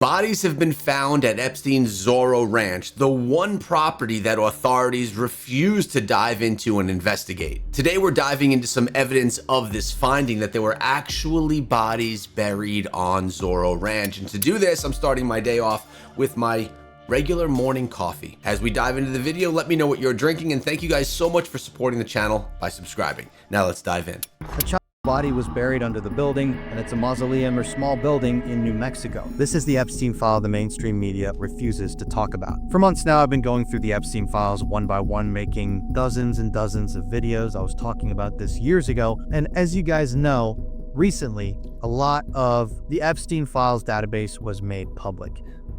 Bodies have been found at Epstein's Zorro Ranch, the one property that authorities refuse to dive into and investigate. Today we're diving into some evidence of this finding that there were actually bodies buried on Zorro Ranch. And to do this, I'm starting my day off with my regular morning coffee. As we dive into the video, let me know what you're drinking, and thank you guys so much for supporting the channel by subscribing. Now let's dive in. A child's body was buried under the building, and it's a mausoleum or small building in New Mexico. This is the Epstein file the mainstream media refuses to talk about. For months now, I've been going through the Epstein files one by one, making dozens and dozens of videos. I was talking about this years ago, and as you guys know, recently, a lot of the Epstein files database was made public.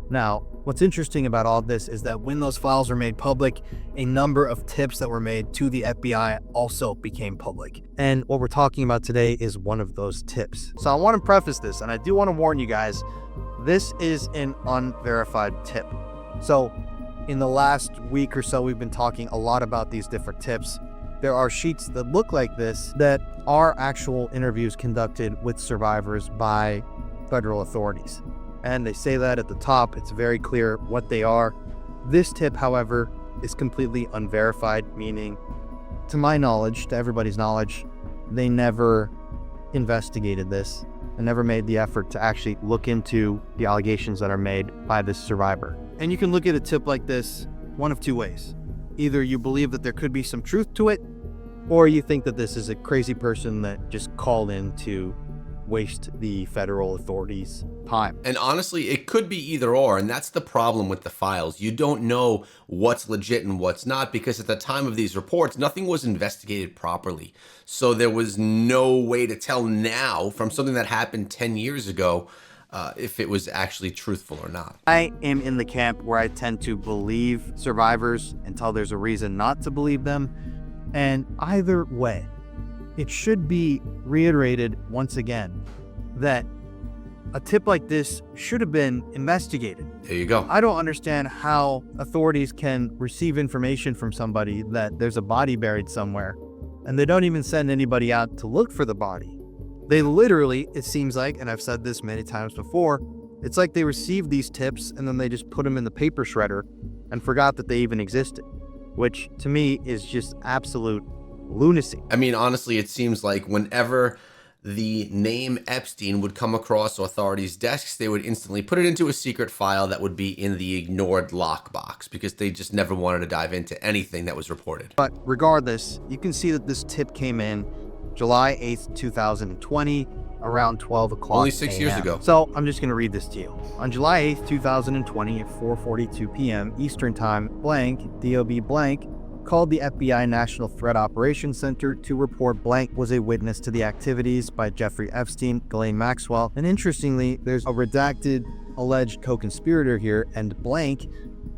Now, what's interesting about all this is that when those files were made public, a number of tips that were made to the FBI also became public. And what we're talking about today is one of those tips. So I want to preface this, and I do want to warn you guys, this is an unverified tip. So in the last week or so, we've been talking a lot about these different tips. There are sheets that look like this that are actual interviews conducted with survivors by federal authorities. And they say that at the top. It's very clear what they are. This tip, however, is completely unverified, meaning, to my knowledge, to everybody's knowledge, they never investigated this and never made the effort to actually look into the allegations that are made by this survivor. And you can look at a tip like this one of two ways. Either you believe that there could be some truth to it, or you think that this is a crazy person that just called in to waste the federal authorities' time. And honestly, it could be either or, and that's the problem with the files. You don't know what's legit and what's not, because at the time of these reports, nothing was investigated properly. So there was no way to tell now from something that happened 10 years ago if it was actually truthful or not. I am in the camp where I tend to believe survivors until there's a reason not to believe them. And either way, it should be reiterated once again that a tip like this should have been investigated. There you go. I don't understand how authorities can receive information from somebody that there's a body buried somewhere, and they don't even send anybody out to look for the body. They literally, it seems like, and I've said this many times before, it's like they received these tips and then they just put them in the paper shredder and forgot that they even existed, which to me is just absolute lunacy. I mean, honestly, it seems like whenever the name Epstein would come across authorities' desks, they would instantly put it into a secret file that would be in the ignored lockbox because they just never wanted to dive into anything that was reported. But regardless, you can see that this tip came in July 8th, 2020, around 12 o'clock. Only 6 years ago. So I'm just going to read this to you. On July 8th, 2020 at 4:42 p.m. Eastern Time, blank, DOB blank, called the FBI National Threat Operations Center to report blank was a witness to the activities by Jeffrey Epstein, Ghislaine Maxwell. And interestingly, there's a redacted alleged co-conspirator here, and blank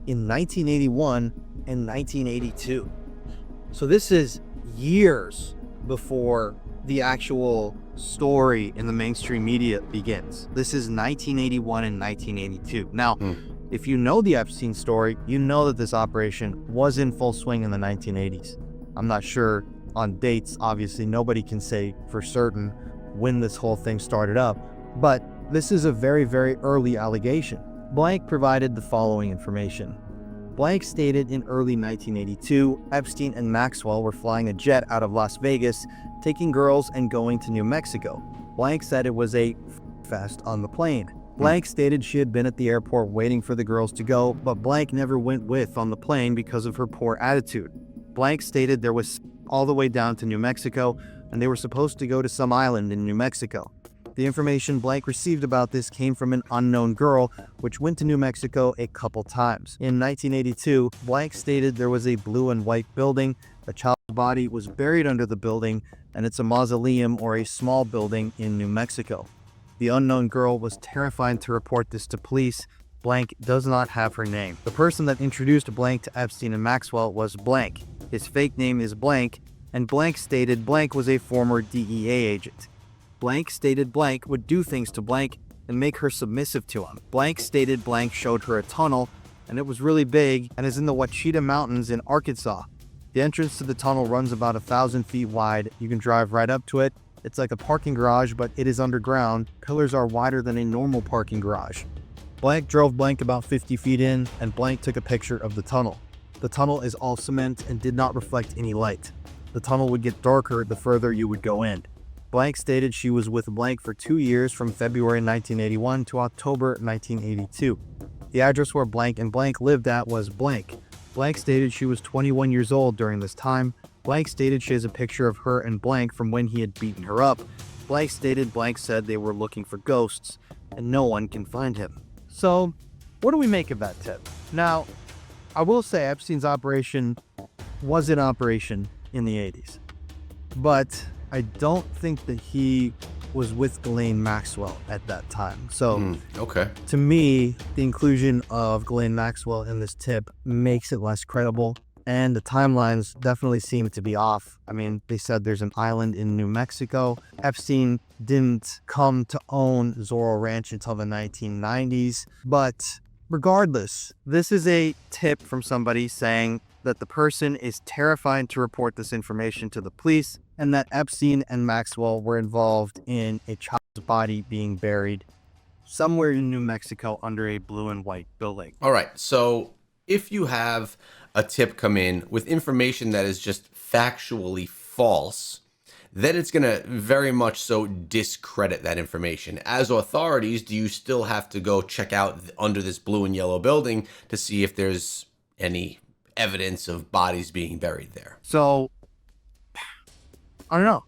in 1981 and 1982. So this is years before the actual story in the mainstream media begins. This is 1981 and 1982. Now, if you know the Epstein story, you know that this operation was in full swing in the 1980s. I'm not sure on dates. Obviously, nobody can say for certain when this whole thing started up, but this is a very, very early allegation. Blank provided the following information. Blank stated in early 1982, Epstein and Maxwell were flying a jet out of Las Vegas, taking girls and going to New Mexico. Blank said it was a fest on the plane. Blank stated she had been at the airport waiting for the girls to go, but blank never went with on the plane because of her poor attitude. Blank stated there was all the way down to New Mexico, and they were supposed to go to some island in New Mexico. The information blank received about this came from an unknown girl, which went to New Mexico a couple times. In 1982, blank stated there was a blue and white building, a child's body was buried under the building, and it's a mausoleum or a small building in New Mexico. The unknown girl was terrified to report this to police. Blank does not have her name. The person that introduced blank to Epstein and Maxwell was blank. His fake name is blank, and blank stated blank was a former DEA agent. Blank stated blank would do things to blank and make her submissive to him. Blank stated blank showed her a tunnel, and it was really big and is in the Ouachita Mountains in Arkansas. The entrance to the tunnel runs about 1,000 feet wide. You can drive right up to it. It's like a parking garage, but it is underground. Pillars are wider than a normal parking garage. Blank drove Blank about 50 feet in, and Blank took a picture of the tunnel. The tunnel is all cement and did not reflect any light. The tunnel would get darker the further you would go in. Blank stated she was with Blank for 2 years from February 1981 to October 1982. The address where Blank and Blank lived at was blank. Blank stated she was 21 years old during this time. Blank stated she has a picture of her and Blank from when he had beaten her up. Blank stated Blank said they were looking for ghosts, and no one can find him. So, what do we make of that tip? Now, I will say Epstein's operation was in operation in the 80s, but I don't think that he was with Ghislaine Maxwell at that time. So, okay. To me, the inclusion of Ghislaine Maxwell in this tip makes it less credible, and the timelines definitely seem to be off. I mean, they said there's an island in New Mexico. Epstein didn't come to own Zorro Ranch until the 1990s, but regardless, this is a tip from somebody saying that the person is terrified to report this information to the police, and that Epstein and Maxwell were involved in a child's body being buried somewhere in New Mexico under a blue and white building. All right. So if you have a tip come in with information that is just factually false, then it's going to very much so discredit that information. As authorities, do you still have to go check out under this blue and yellow building to see if there's any evidence of bodies being buried there? So, I don't know.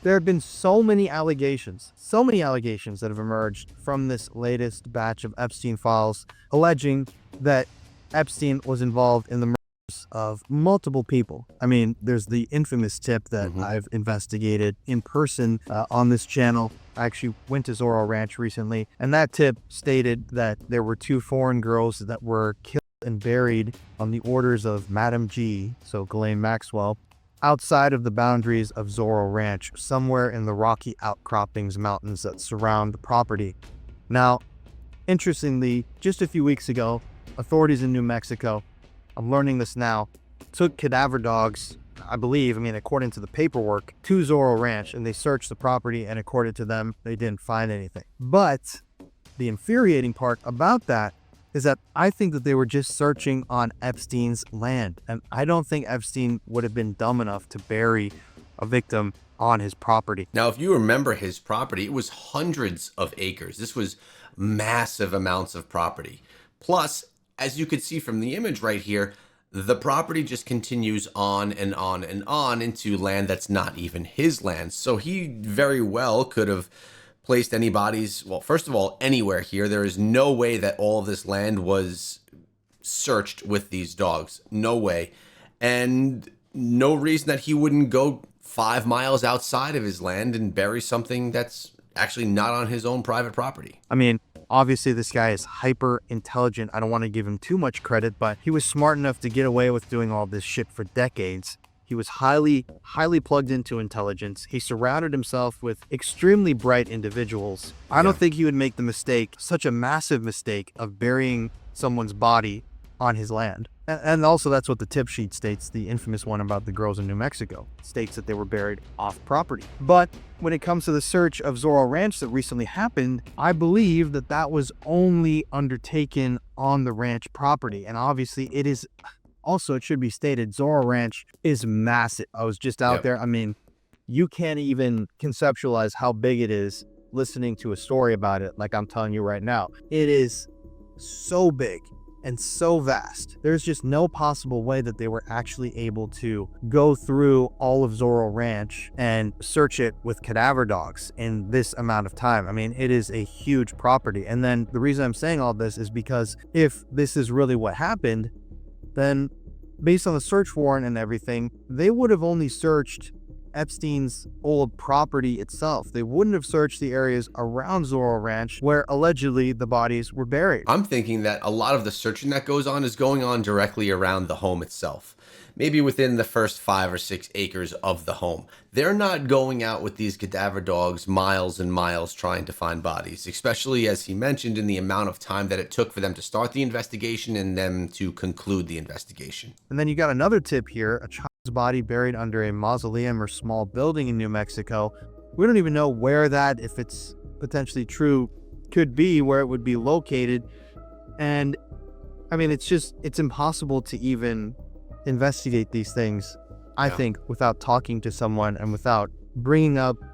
There have been so many allegations that have emerged from this latest batch of Epstein files alleging that Epstein was involved in the murders of multiple people. I mean, there's the infamous tip that I've investigated in person on this channel. I actually went to Zorro Ranch recently, and that tip stated that there were 2 foreign girls that were killed and buried on the orders of Madam G, so Ghislaine Maxwell, outside of the boundaries of Zorro Ranch, somewhere in the rocky outcroppings mountains that surround the property. Now, interestingly, just a few weeks ago, authorities in New Mexico, I'm learning this now, took cadaver dogs, I believe, according to the paperwork, to Zorro Ranch, and they searched the property, and according to them, they didn't find anything. But the infuriating part about that is that I think that they were just searching on Epstein's land, and I don't think Epstein would have been dumb enough to bury a victim on his property. Now, if you remember his property, it was hundreds of acres. This was massive amounts of property. Plus, as you could see from the image right here, the property just continues on and on and on into land that's not even his land. So he very well could have placed any bodies, well, first of all, anywhere here. There is no way that all of this land was searched with these dogs. No way. And no reason that he wouldn't go 5 miles outside of his land and bury something that's actually not on his own private property. Obviously this guy is hyper intelligent. I don't want to give him too much credit, but he was smart enough to get away with doing all this shit for decades. He was highly plugged into intelligence. He surrounded himself with extremely bright individuals. I don't think he would make the mistake, such a massive mistake, of burying someone's body on his land. And also that's what the tip sheet states, the infamous one about the girls in New Mexico, states that they were buried off property. But when it comes to the search of Zorro Ranch that recently happened, I believe that that was only undertaken on the ranch property. And obviously it is, also it should be stated, Zorro Ranch is massive. I was just out there. You can't even conceptualize how big it is listening to a story about it like I'm telling you right now. It is so big and so vast. There's just no possible way that they were actually able to go through all of Zorro Ranch and search it with cadaver dogs in this amount of time. It is a huge property. And then the reason I'm saying all this is because if this is really what happened, then based on the search warrant and everything, they would have only searched Epstein's old property itself. They wouldn't have searched the areas around Zorro Ranch where allegedly the bodies were buried. I'm thinking that a lot of the searching that goes on is going on directly around the home itself. Maybe within the first 5 or 6 acres of the home. They're not going out with these cadaver dogs miles and miles trying to find bodies, especially as he mentioned in the amount of time that it took for them to start the investigation and them to conclude the investigation. And then you got another tip here, a child's body buried under a mausoleum or small building in New Mexico. We don't even know where that, if it's potentially true, could be, where it would be located. And I mean, it's impossible to even investigate these things, I think, without talking to someone and without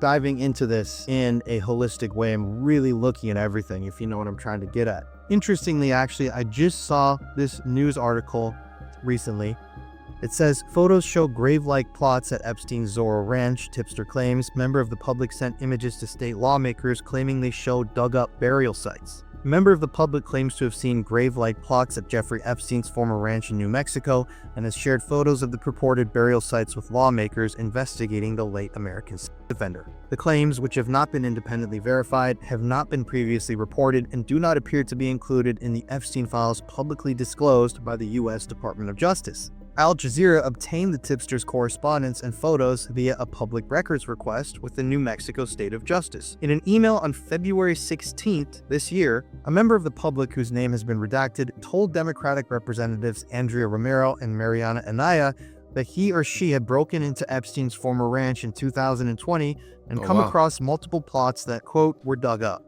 diving into this in a holistic way and really looking at everything, if you know what I'm trying to get at. Interestingly, actually, I just saw this news article recently. It says, photos show grave-like plots at Epstein's Zorro Ranch, tipster claims. Member of the public sent images to state lawmakers claiming they show dug-up burial sites. Member of the public claims to have seen grave-like plots at Jeffrey Epstein's former ranch in New Mexico and has shared photos of the purported burial sites with lawmakers investigating the late American offender. The claims, which have not been independently verified, have not been previously reported and do not appear to be included in the Epstein files publicly disclosed by the U.S. Department of Justice. Al Jazeera obtained the tipster's correspondence and photos via a public records request with the New Mexico State of Justice. In an email on February 16th this year, a member of the public whose name has been redacted told Democratic Representatives Andrea Romero and Mariana Anaya that he or she had broken into Epstein's former ranch in 2020 and come across multiple plots that, quote, were dug up.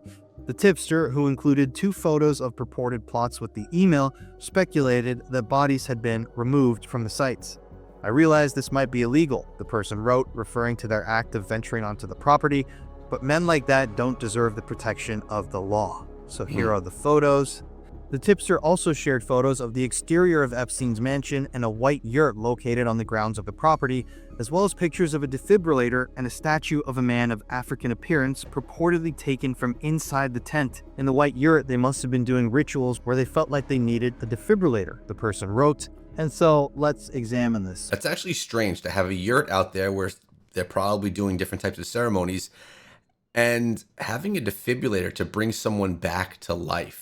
The tipster, who included 2 photos of purported plots with the email, speculated that bodies had been removed from the sites. I realized this might be illegal, the person wrote, referring to their act of venturing onto the property, but men like that don't deserve the protection of the law. So here are the photos. The tipster also shared photos of the exterior of Epstein's mansion and a white yurt located on the grounds of the property, as well as pictures of a defibrillator and a statue of a man of African appearance purportedly taken from inside the tent. In the white yurt, they must have been doing rituals where they felt like they needed a defibrillator, the person wrote. And so let's examine this. That's actually strange to have a yurt out there where they're probably doing different types of ceremonies and having a defibrillator to bring someone back to life.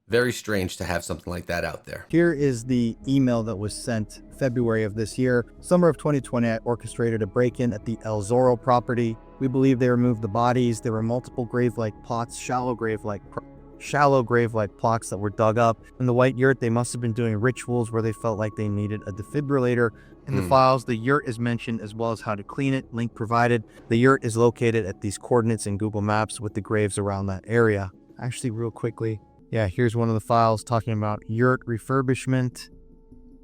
Very strange to have something like that out there. Here is the email that was sent February of this year. Summer of 2020, I orchestrated a break-in at the El Zorro property. We believe they removed the bodies. There were multiple grave-like plots, shallow grave-like plots that were dug up. In the white yurt, they must have been doing rituals where they felt like they needed a defibrillator. In the files, the yurt is mentioned as well as how to clean it, link provided. The yurt is located at these coordinates in Google Maps with the graves around that area. Actually, real quickly, yeah, here's one of the files talking about yurt refurbishment.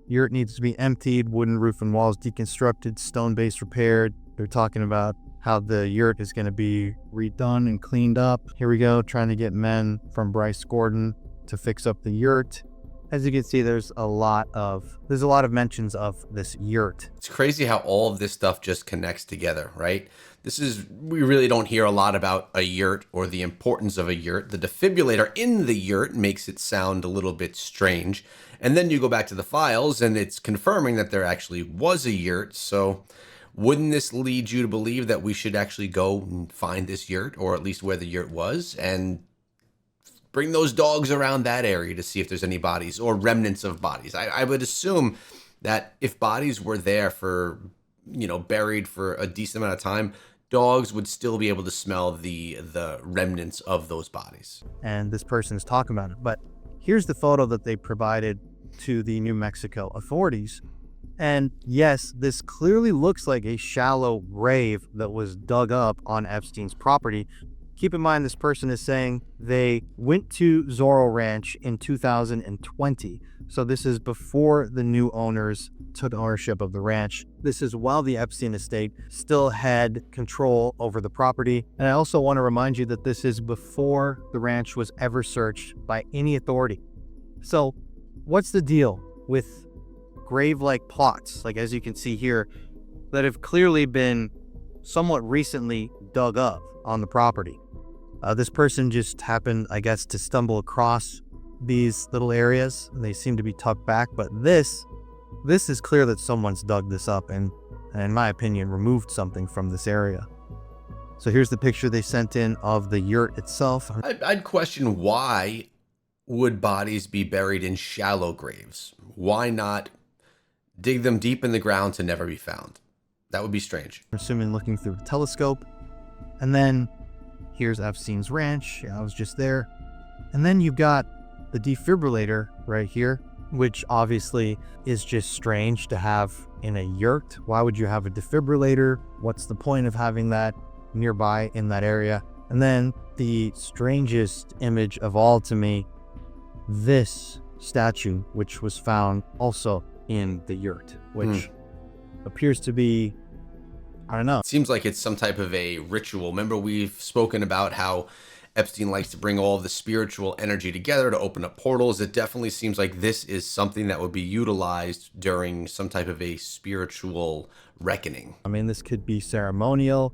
Yurt needs to be emptied, wooden roof and walls deconstructed, stone base repaired. They're talking about how the yurt is going to be redone and cleaned up. Here we go, trying to get men from Bryce Gordon to fix up the yurt. As you can see, there's a lot of mentions of this yurt. It's crazy how all of this stuff just connects together, right? We really don't hear a lot about a yurt or the importance of a yurt. The defibrillator in the yurt makes it sound a little bit strange. And then you go back to the files and it's confirming that there actually was a yurt. So wouldn't this lead you to believe that we should actually go and find this yurt, or at least where the yurt was, and bring those dogs around that area to see if there's any bodies or remnants of bodies? I would assume that if bodies were there for, buried for a decent amount of time, dogs would still be able to smell the remnants of those bodies. And this person is talking about it. But here's the photo that they provided to the New Mexico authorities. And yes, this clearly looks like a shallow grave that was dug up on Epstein's property. Keep in mind, this person is saying they went to Zorro Ranch in 2020. So this is before the new owners took ownership of the ranch. This is while the Epstein estate still had control over the property. And I also want to remind you that this is before the ranch was ever searched by any authority. So what's the deal with grave-like plots, like as you can see here, that have clearly been somewhat recently dug up on the property? This person just happened, I guess, to stumble across these little areas. They seem to be tucked back, but this is clear that someone's dug this up and in my opinion, removed something from this area. So here's the picture they sent in of the yurt itself. I'd question, why would bodies be buried in shallow graves? Why not dig them deep in the ground to never be found? That would be strange. I'm assuming looking through a telescope. And then here's Epstein's ranch. Yeah, I was just there. And then you've got the defibrillator right here, which obviously is just strange to have in a yurt. Why would you have a defibrillator? What's the point of having that nearby in that area? And then the strangest image of all to me, this statue, which was found also in the yurt, which appears to be, I don't know. It seems like it's some type of a ritual. Remember, we've spoken about how Epstein likes to bring all of the spiritual energy together to open up portals. It definitely seems like this is something that would be utilized during some type of a spiritual reckoning. I mean, this could be ceremonial.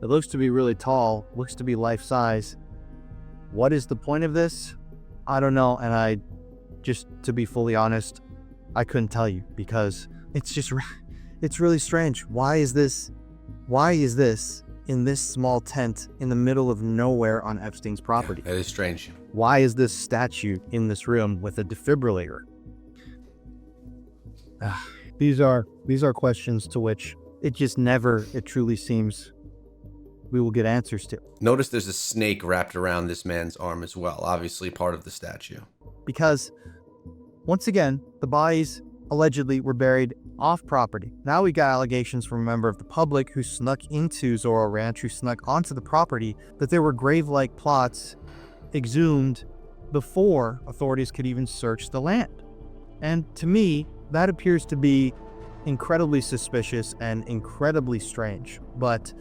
It looks to be really tall, looks to be life size. What is the point of this? I don't know. And I just, to be fully honest, I couldn't tell you, because it's really strange. Why is this in this small tent in the middle of nowhere on Epstein's property? That is strange. Why is this statue in this room with a defibrillator? These are questions to which it truly seems we will get answers to. Notice there's a snake wrapped around this man's arm as well, obviously part of the statue. Because, once again, the bodies allegedly were buried off property. Now we got allegations from a member of the public who snuck into Zorro Ranch, who snuck onto the property, that there were grave-like plots exhumed before authorities could even search the land. And to me, that appears to be incredibly suspicious and incredibly strange. But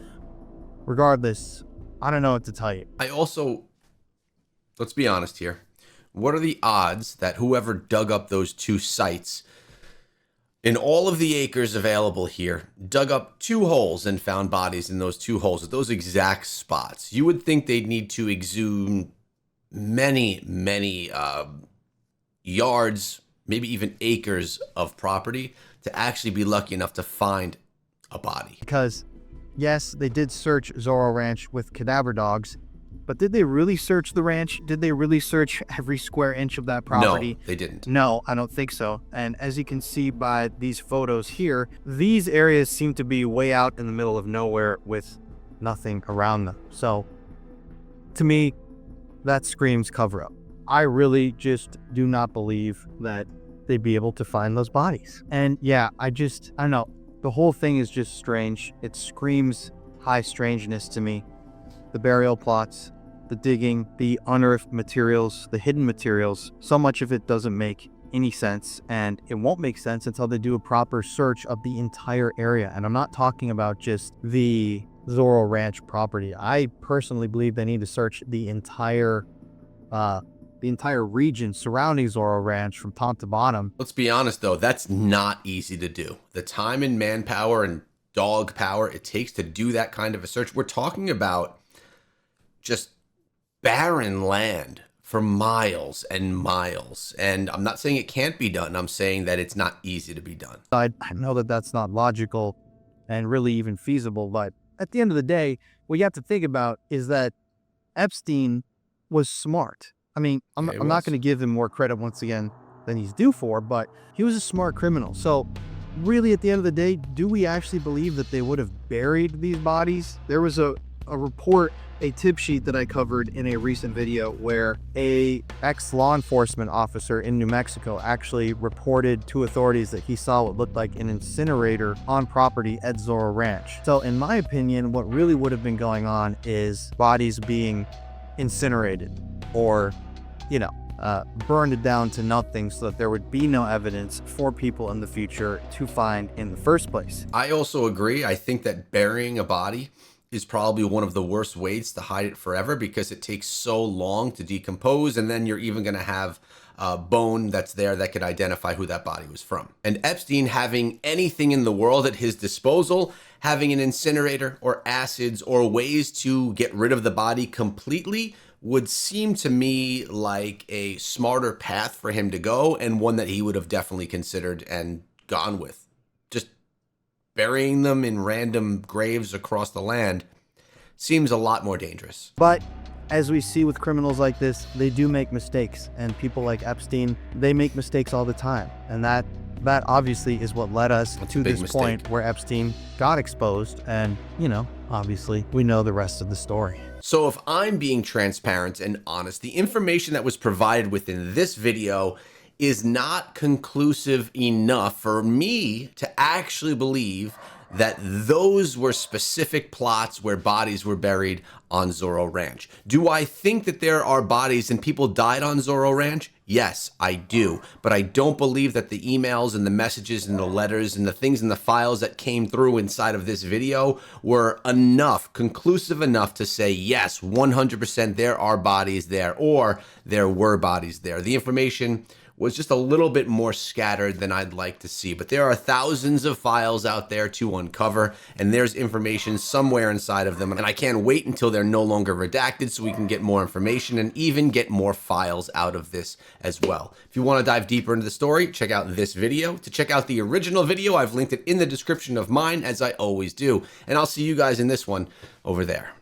regardless, I don't know what to tell you. Let's be honest here. What are the odds that whoever dug up those two sites, in all of the acres available here, dug up 2 holes and found bodies in those 2 holes at those exact spots? You would think they'd need to exhume many yards, maybe even acres of property to actually be lucky enough to find a body. Because, yes, they did search Zorro Ranch with cadaver dogs, but did they really search the ranch? Did they really search every square inch of that property? No, they didn't. No, I don't think so. And as you can see by these photos here, these areas seem to be way out in the middle of nowhere with nothing around them. So, to me, that screams cover up. I really just do not believe that they'd be able to find those bodies. And yeah, I don't know. The whole thing is just strange. It screams high strangeness to me. The burial plots, the digging, the unearthed materials, the hidden materials, so much of it doesn't make any sense, and it won't make sense until they do a proper search of the entire area. And I'm not talking about just the Zorro Ranch property. I personally believe they need to search the entire region surrounding Zorro Ranch from top to bottom. Let's be honest though, that's not easy to do. The time and manpower and dog power it takes to do that kind of a search. We're talking about just barren land for miles and miles. And I'm not saying it can't be done. I'm saying that it's not easy to be done. I know that that's not logical and really even feasible, but at the end of the day, what you have to think about is that Epstein was smart. I mean, I'm not going to give him more credit once again than he's due for, but he was a smart criminal. So really, at the end of the day, do we actually believe that they would have buried these bodies? There was a report, a tip sheet that I covered in a recent video where a ex-law enforcement officer in New Mexico actually reported to authorities that he saw what looked like an incinerator on property at Zorro Ranch. So in my opinion, what really would have been going on is bodies being incinerated or, burned down to nothing so that there would be no evidence for people in the future to find in the first place. I also agree. I think that burying a body is probably one of the worst ways to hide it forever, because it takes so long to decompose, and then you're even going to have a bone that's there that could identify who that body was from. And Epstein, having anything in the world at his disposal, having an incinerator or acids or ways to get rid of the body completely, would seem to me like a smarter path for him to go, and one that he would have definitely considered and gone with. Just burying them in random graves across the land seems a lot more dangerous. But as we see with criminals like this, they do make mistakes, and people like Epstein, they make mistakes all the time. And that obviously is what led us to this point where Epstein got exposed, and, obviously we know the rest of the story. So if I'm being transparent and honest, the information that was provided within this video is not conclusive enough for me to actually believe that those were specific plots where bodies were buried on Zorro Ranch. Do I think that there are bodies and people died on Zorro Ranch? Yes, I do. But I don't believe that the emails and the messages and the letters and the things in the files that came through inside of this video were enough, conclusive enough to say, yes, 100% there are bodies there, or there were bodies there. The information was just a little bit more scattered than I'd like to see. But there are thousands of files out there to uncover, and there's information somewhere inside of them. And I can't wait until they're no longer redacted so we can get more information and even get more files out of this as well. If you want to dive deeper into the story, check out this video. To check out the original video, I've linked it in the description of mine, as I always do. And I'll see you guys in this one over there.